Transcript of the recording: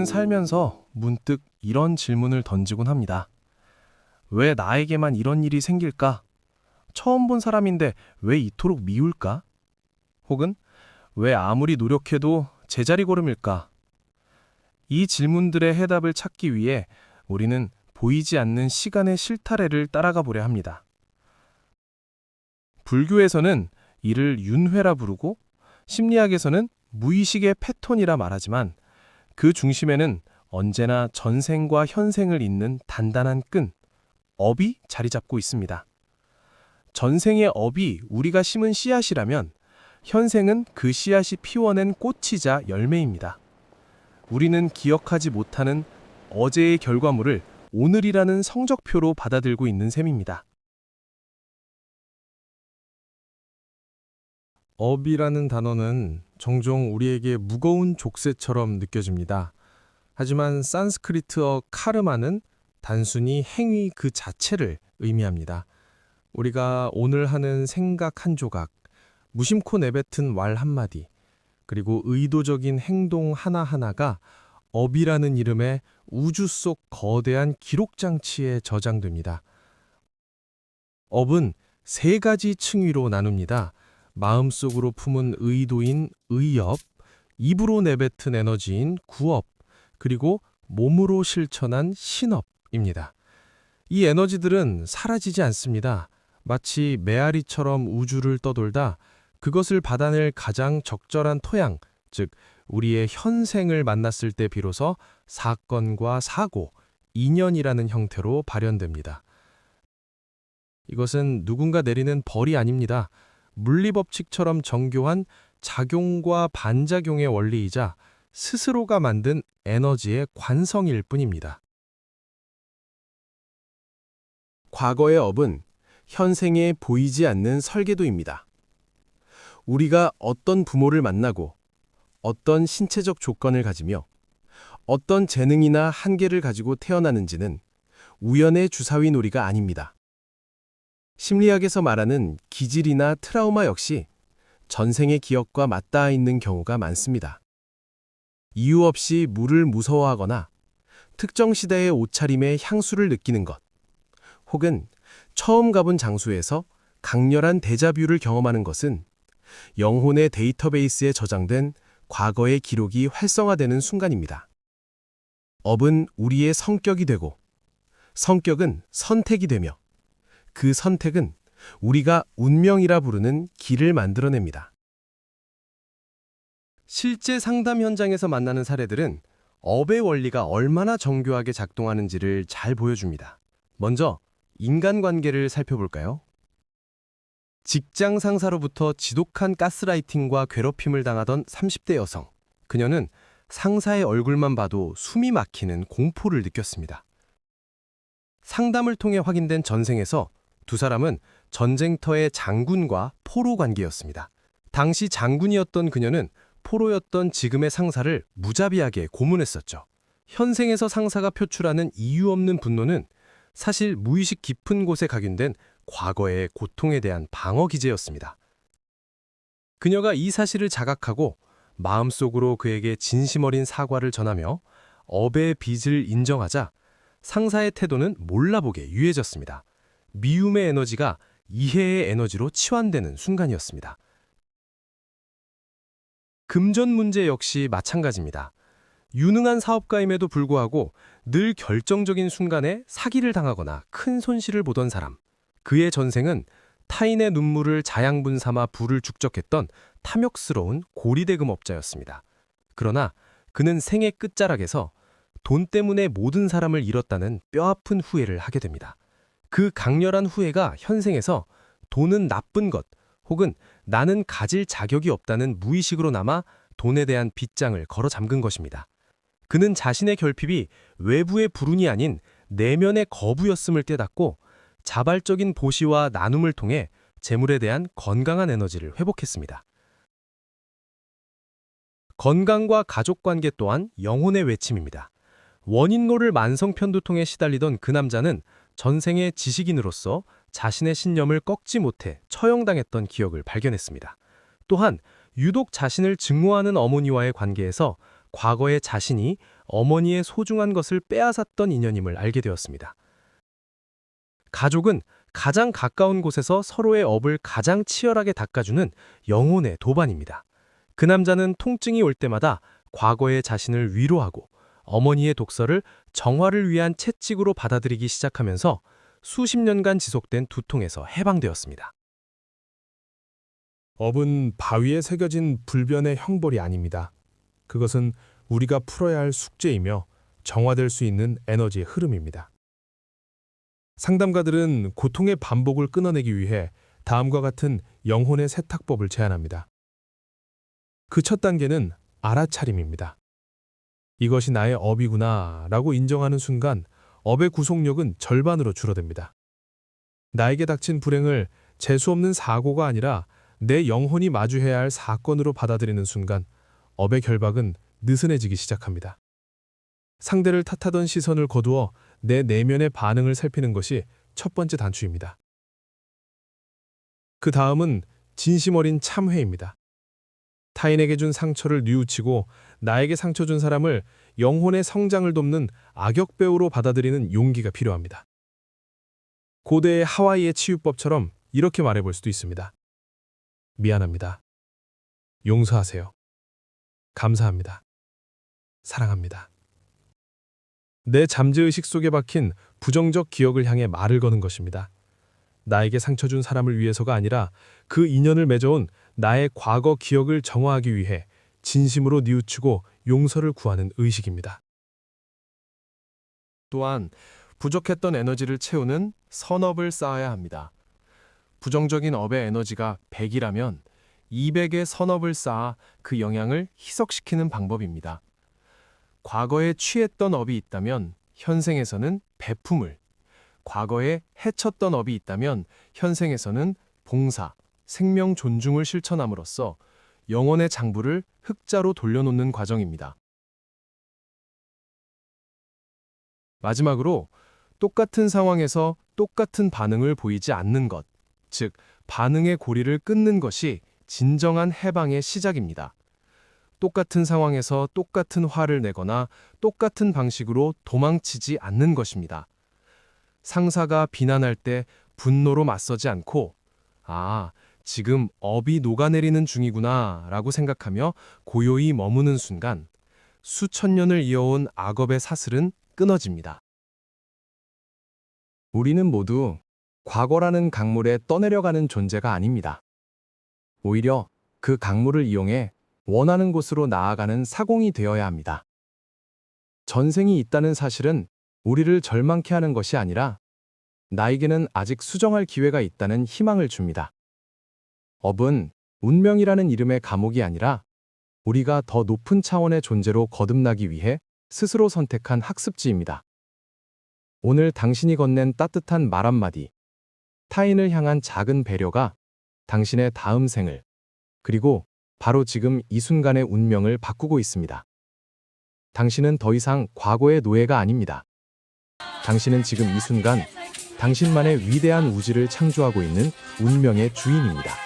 살면서 문득 이런 질문을 던지곤 합니다. 왜 나에게만 이런 일이 생길까? 처음 본 사람인데 왜 이토록 미울까? 혹은 왜 아무리 노력해도 제자리 걸음일까? 이 질문들의 해답을 찾기 위해 우리는 보이지 않는 시간의 실타래를 따라가 보려 합니다. 불교에서는 이를 윤회라 부르고 심리학에서는 무의식의 패턴이라 말하지만 그 중심에는 언제나 전생과 현생을 잇는 단단한 끈, 업이 자리 잡고 있습니다. 전생의 업이 우리가 심은 씨앗이라면 현생은 그 씨앗이 피워낸 꽃이자 열매입니다. 우리는 기억하지 못하는 어제의 결과물을 오늘이라는 성적표로 받아들고 있는 셈입니다. 업이라는 단어는 종종 우리에게 무거운 족쇄처럼 느껴집니다. 하지만 산스크리트어 카르마는 단순히 행위 그 자체를 의미합니다. 우리가 오늘 하는 생각 한 조각, 무심코 내뱉은 말 한마디, 그리고 의도적인 행동 하나하나가 업이라는 이름의 우주 속 거대한 기록장치에 저장됩니다. 업은 세 가지 층위로 나눕니다. 마음속으로 품은 의도인 의업, 입으로 내뱉은 에너지인 구업, 그리고 몸으로 실천한 신업입니다. 이 에너지들은 사라지지 않습니다. 마치 메아리처럼 우주를 떠돌다 그것을 받아낼 가장 적절한 토양, 즉 우리의 현생을 만났을 때 비로소 사건과 사고, 인연이라는 형태로 발현됩니다. 이것은 누군가 내리는 벌이 아닙니다. 물리법칙처럼 정교한 작용과 반작용의 원리이자 스스로가 만든 에너지의 관성일 뿐입니다. 과거의 업은 현생에 보이지 않는 설계도입니다. 우리가 어떤 부모를 만나고 어떤 신체적 조건을 가지며 어떤 재능이나 한계를 가지고 태어나는지는 우연의 주사위 놀이가 아닙니다. 심리학에서 말하는 기질이나 트라우마 역시 전생의 기억과 맞닿아 있는 경우가 많습니다. 이유 없이 물을 무서워하거나 특정 시대의 옷차림의 향수를 느끼는 것, 혹은 처음 가본 장소에서 강렬한 데자뷰를 경험하는 것은 영혼의 데이터베이스에 저장된 과거의 기록이 활성화되는 순간입니다. 업은 우리의 성격이 되고, 성격은 선택이 되며, 그 선택은 우리가 운명이라 부르는 길을 만들어냅니다. 실제 상담 현장에서 만나는 사례들은 업의 원리가 얼마나 정교하게 작동하는지를 잘 보여줍니다. 먼저 인간관계를 살펴볼까요? 직장 상사로부터 지독한 가스라이팅과 괴롭힘을 당하던 30대 여성. 그녀는 상사의 얼굴만 봐도 숨이 막히는 공포를 느꼈습니다. 상담을 통해 확인된 전생에서 두 사람은 전쟁터의 장군과 포로 관계였습니다. 당시 장군이었던 그녀는 포로였던 지금의 상사를 무자비하게 고문했었죠. 현생에서 상사가 표출하는 이유 없는 분노는 사실 무의식 깊은 곳에 각인된 과거의 고통에 대한 방어 기제였습니다. 그녀가 이 사실을 자각하고 마음속으로 그에게 진심 어린 사과를 전하며 업의 빚을 인정하자 상사의 태도는 몰라보게 유해졌습니다. 미움의 에너지가 이해의 에너지로 치환되는 순간이었습니다. 금전 문제 역시 마찬가지입니다. 유능한 사업가임에도 불구하고 늘 결정적인 순간에 사기를 당하거나 큰 손실을 보던 사람. 그의 전생은 타인의 눈물을 자양분 삼아 부를 축적했던 탐욕스러운 고리대금업자였습니다. 그러나 그는 생의 끝자락에서 돈 때문에 모든 사람을 잃었다는 뼈아픈 후회를 하게 됩니다. 그 강렬한 후회가 현생에서 돈은 나쁜 것 혹은 나는 가질 자격이 없다는 무의식으로 남아 돈에 대한 빗장을 걸어 잠근 것입니다. 그는 자신의 결핍이 외부의 불운이 아닌 내면의 거부였음을 깨닫고 자발적인 보시와 나눔을 통해 재물에 대한 건강한 에너지를 회복했습니다. 건강과 가족관계 또한 영혼의 외침입니다. 원인모를 만성편두통에 시달리던 그 남자는 전생의 지식인으로서 자신의 신념을 꺾지 못해 처형당했던 기억을 발견했습니다. 또한 유독 자신을 증오하는 어머니와의 관계에서 과거의 자신이 어머니의 소중한 것을 빼앗았던 인연임을 알게 되었습니다. 가족은 가장 가까운 곳에서 서로의 업을 가장 치열하게 닦아주는 영혼의 도반입니다. 그 남자는 통증이 올 때마다 과거의 자신을 위로하고 어머니의 독서를 정화를 위한 채찍으로 받아들이기 시작하면서 수십 년간 지속된 두통에서 해방되었습니다. 업은 바위에 새겨진 불변의 형벌이 아닙니다. 그것은 우리가 풀어야 할 숙제이며 정화될 수 있는 에너지의 흐름입니다. 상담가들은 고통의 반복을 끊어내기 위해 다음과 같은 영혼의 세탁법을 제안합니다. 그 첫 단계는 알아차림입니다. 이것이 나의 업이구나 라고 인정하는 순간 업의 구속력은 절반으로 줄어듭니다. 나에게 닥친 불행을 재수없는 사고가 아니라 내 영혼이 마주해야 할 사건으로 받아들이는 순간 업의 결박은 느슨해지기 시작합니다. 상대를 탓하던 시선을 거두어 내 내면의 반응을 살피는 것이 첫 번째 단추입니다. 그 다음은 진심 어린 참회입니다. 타인에게 준 상처를 뉘우치고 나에게 상처 준 사람을 영혼의 성장을 돕는 악역배우로 받아들이는 용기가 필요합니다. 고대의 하와이의 치유법처럼 이렇게 말해볼 수도 있습니다. 미안합니다. 용서하세요. 감사합니다. 사랑합니다. 내 잠재의식 속에 박힌 부정적 기억을 향해 말을 거는 것입니다. 나에게 상처 준 사람을 위해서가 아니라 그 인연을 맺어온 나의 과거 기억을 정화하기 위해 진심으로 뉘우치고 용서를 구하는 의식입니다. 또한 부족했던 에너지를 채우는 선업을 쌓아야 합니다. 부정적인 업의 에너지가 100이라면 200의 선업을 쌓아 그 영향을 희석시키는 방법입니다. 과거에 취했던 업이 있다면 현생에서는 배품을, 과거에 해쳤던 업이 있다면 현생에서는 봉사, 생명 존중을 실천함으로써 영혼의 장부를 흑자로 돌려놓는 과정입니다. 마지막으로 똑같은 상황에서 똑같은 반응을 보이지 않는 것, 즉 반응의 고리를 끊는 것이 진정한 해방의 시작입니다. 똑같은 상황에서 똑같은 화를 내거나 똑같은 방식으로 도망치지 않는 것입니다. 상사가 비난할 때 분노로 맞서지 않고 지금 업이 녹아내리는 중이구나 라고 생각하며 고요히 머무는 순간 수천 년을 이어온 악업의 사슬은 끊어집니다. 우리는 모두 과거라는 강물에 떠내려가는 존재가 아닙니다. 오히려 그 강물을 이용해 원하는 곳으로 나아가는 사공이 되어야 합니다. 전생이 있다는 사실은 우리를 절망케 하는 것이 아니라 나에게는 아직 수정할 기회가 있다는 희망을 줍니다. 업은 운명이라는 이름의 감옥이 아니라 우리가 더 높은 차원의 존재로 거듭나기 위해 스스로 선택한 학습지입니다. 오늘 당신이 건넨 따뜻한 말 한마디, 타인을 향한 작은 배려가 당신의 다음 생을, 그리고 바로 지금 이 순간의 운명을 바꾸고 있습니다. 당신은 더 이상 과거의 노예가 아닙니다. 당신은 지금 이 순간 당신만의 위대한 우주를 창조하고 있는 운명의 주인입니다.